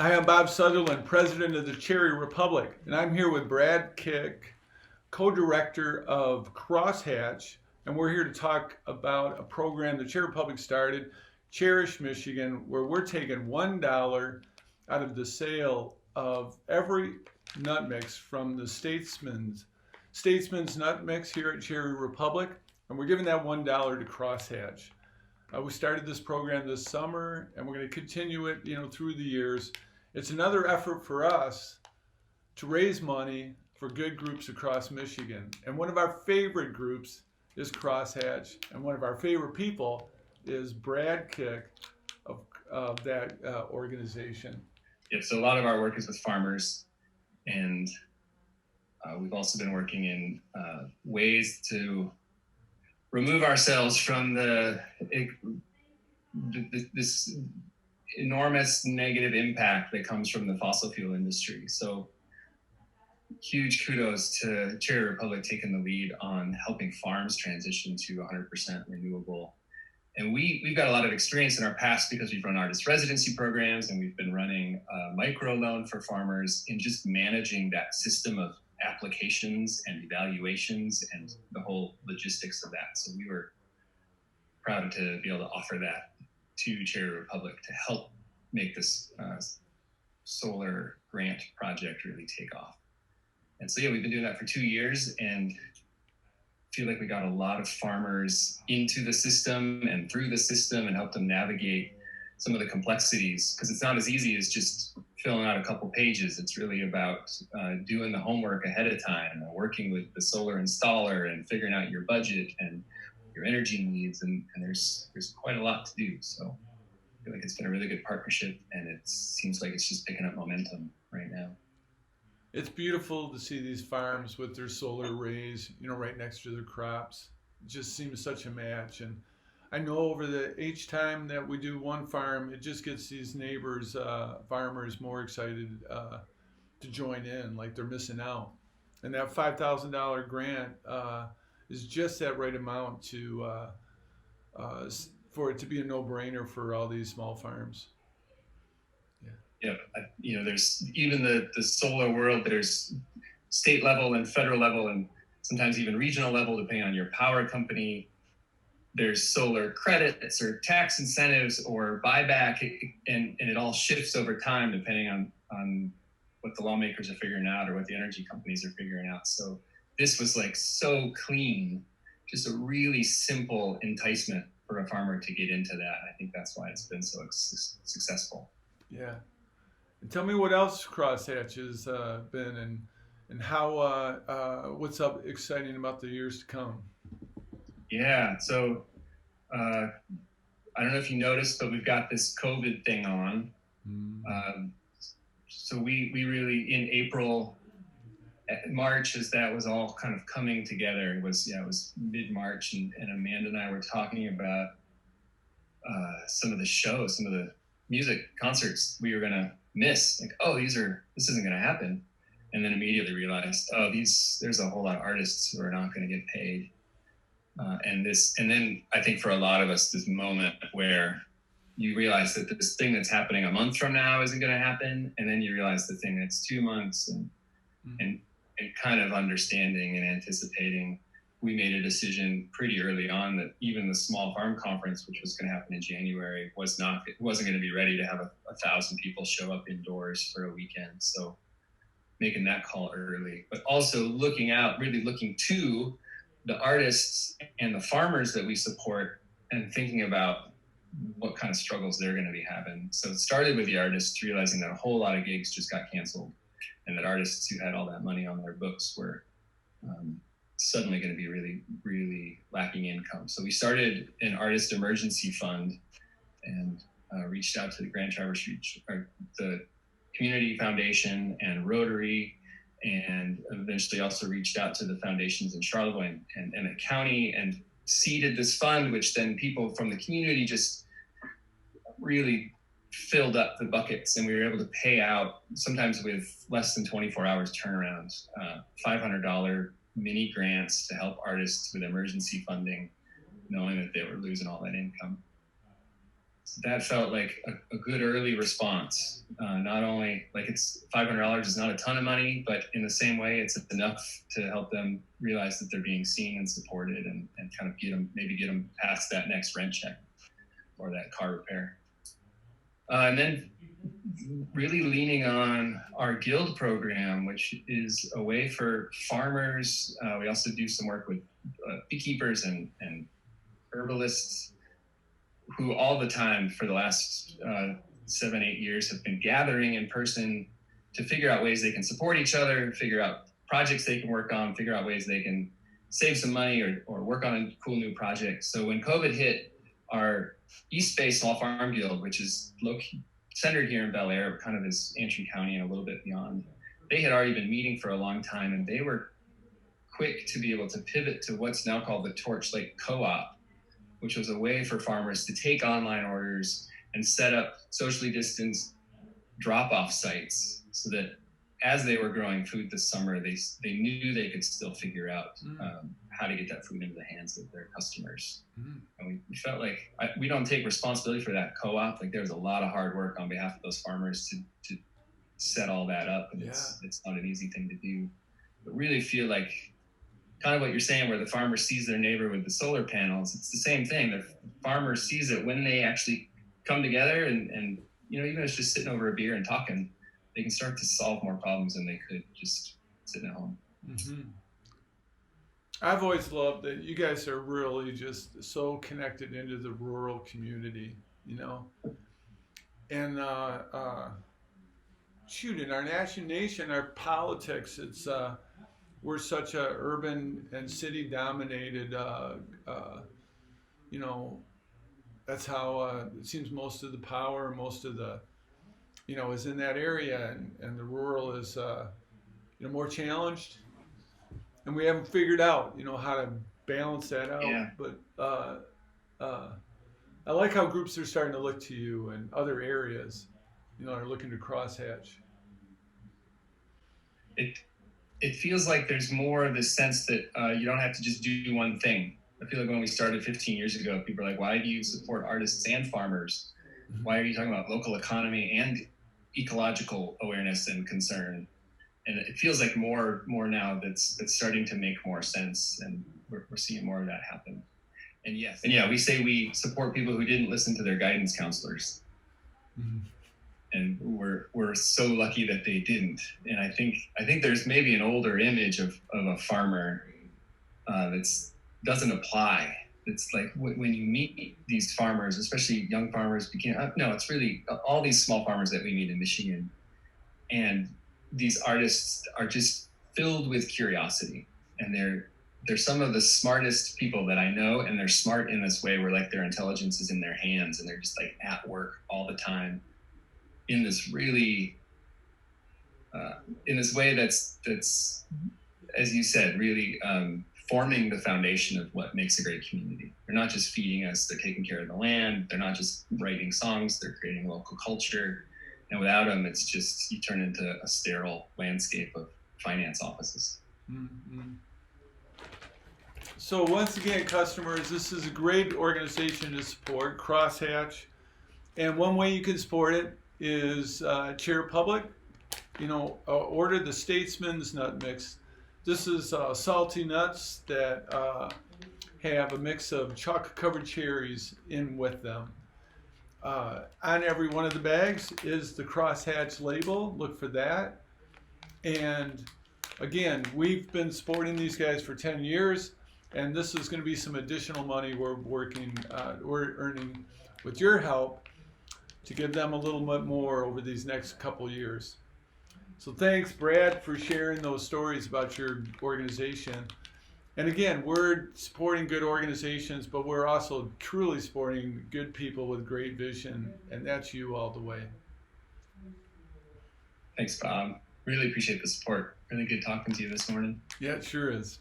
Hi, I'm Bob Sutherland, president of the Cherry Republic, and I'm here with Brad Kick, co-director of Crosshatch, and we're here to talk about a program the Cherry Republic started, Cherrish, Michigan, where we're taking $1 out of the sale of every nut mix from the Statesman's nut mix here at Cherry Republic, and we're giving that $1 to Crosshatch. We started this program this summer, and we're going to continue it, through the years. It's another effort for us to raise money for good groups across Michigan. And one of our favorite groups is Crosshatch, and one of our favorite people is Brad Kick of that organization. Yeah, so a lot of our work is with farmers, and we've also been working in ways to remove ourselves from this enormous negative impact that comes from the fossil fuel industry. So huge kudos to Cherry Republic taking the lead on helping farms transition to 100% renewable. And we've got a lot of experience in our past because we've run artist residency programs, and we've been running a micro loan for farmers in just managing that system of applications and evaluations and the whole logistics of that. So we were proud to be able to offer that to Cherry Republic to help make this solar grant project really take off. And so, yeah, we've been doing that for 2 years, and feel like we got a lot of farmers into the system and through the system and helped them navigate some of the complexities, because it's not as easy as just filling out a couple pages. It's really about doing the homework ahead of time and working with the solar installer and figuring out your budget and your energy needs, and there's quite a lot to do. So I feel like it's been a really good partnership, and it seems like it's just picking up momentum right now. It's beautiful to see these farms with their solar arrays, right next to their crops. It just seems such a match. And I know each time that we do one farm, it just gets these neighbors, farmers more excited to join in, like they're missing out. And that $5,000 grant is just that right amount uh, for it to be a no-brainer for all these small farms. Yeah, there's even the solar world, there's state level and federal level and sometimes even regional level, depending on your power company. There's solar credits or tax incentives or buyback, and it all shifts over time depending on what the lawmakers are figuring out or what the energy companies are figuring out. So this was like so clean, just a really simple enticement for a farmer to get into that. I think that's why it's been so successful. Yeah. And tell me what else Crosshatch has been, and how what's up exciting about the years to come. Yeah, so I don't know if you noticed, but we've got this COVID thing on. So we really, in April, March, as that was all kind of coming together, it was mid-March, and Amanda and I were talking about some of the shows, some of the music concerts we were gonna miss. Like, this isn't gonna happen. And then immediately realized, there's a whole lot of artists who are not gonna get paid. And then I think for a lot of us, this moment where you realize that this thing that's happening a month from now isn't going to happen, and then you realize the thing that's 2 months, and kind of understanding and anticipating. We made a decision pretty early on that even the small farm conference, which was going to happen in January, wasn't going to be ready to have 1,000 people show up indoors for a weekend. So making that call early, but also really looking to the artists and the farmers that we support and thinking about what kind of struggles they're going to be having. So it started with the artists realizing that a whole lot of gigs just got canceled, and that artists who had all that money on their books were suddenly going to be really, really lacking income. So we started an artist emergency fund and reached out to the Grand Traverse the Community Foundation and Rotary, and eventually also reached out to the foundations in Charlevoix and the county, and seeded this fund, which then people from the community just really filled up the buckets, and we were able to pay out, sometimes with less than 24 hours turnaround, $500 mini grants to help artists with emergency funding, knowing that they were losing all that income. So that felt like a good early response. Not only like it's $500 is not a ton of money, but in the same way, it's enough to help them realize that they're being seen and supported, and kind of get them past that next rent check or that car repair. And then really leaning on our guild program, which is a way for farmers. We also do some work with beekeepers and herbalists who all the time for the last 7-8 years have been gathering in person to figure out ways they can support each other, figure out projects they can work on, figure out ways they can save some money or work on a cool new project. So when COVID hit, our East Bay Small Farm Guild, which is centered here in Bel Air, kind of is Antrim County and a little bit beyond, they had already been meeting for a long time, and they were quick to be able to pivot to what's now called the Torchlight Co-op, which was a way for farmers to take online orders and set up socially distanced drop-off sites so that as they were growing food this summer, they knew they could still figure out how to get that food into the hands of their customers. And we felt like we don't take responsibility for that co-op. Like there's a lot of hard work on behalf of those farmers to set all that up, and it's not an easy thing to do. But really feel like kind of what you're saying, where the farmer sees their neighbor with the solar panels, it's the same thing. The farmer sees it when they actually come together and even if it's just sitting over a beer and talking, they can start to solve more problems than they could just sitting at home. Mm-hmm. I've always loved that you guys are really just so connected into the rural community, and in our nation, our politics, it's we're such a urban and city dominated, that's how it seems most of the power, most of the, is in that area, and the rural is, more challenged, and we haven't figured out, how to balance that out. Yeah. But I like how groups are starting to look to you and other areas, are looking to Crosshatch. It feels like there's more of this sense that you don't have to just do one thing. I feel like when we started 15 years ago, people were like, why do you support artists and farmers? Why are you talking about local economy and ecological awareness and concern? And it feels like more now that's starting to make more sense, and we're seeing more of that happen. And yes, and yeah, we say we support people who didn't listen to their guidance counselors. Mm-hmm. And we're so lucky that they didn't. And I think there's maybe an older image of a farmer that doesn't apply. It's like when you meet these farmers, especially young farmers, it's really all these small farmers that we meet in Michigan, and these artists are just filled with curiosity, and they're some of the smartest people that I know, and they're smart in this way where like their intelligence is in their hands, and they're just like at work all the time in this really in this way that's as you said, really forming the foundation of what makes a great community. They're not just feeding us, they're taking care of the land, they're not just writing songs, they're creating local culture. And without them, it's just, you turn into a sterile landscape of finance offices. Mm-hmm. So once again, customers, this is a great organization to support, Crosshatch. And one way you can support it is Cherry Republic. Order the Statesman's Nut Mix. This is salty nuts that have a mix of chocolate-covered cherries in with them. On every one of the bags is the Crosshatch label. Look for that. And again, we've been supporting these guys for 10 years, and this is going to be some additional money we're earning with your help to give them a little bit more over these next couple years. So thanks, Brad, for sharing those stories about your organization. And again, we're supporting good organizations, but we're also truly supporting good people with great vision, and that's you all the way. Thanks, Bob. Really appreciate the support. Really good talking to you this morning. Yeah, it sure is.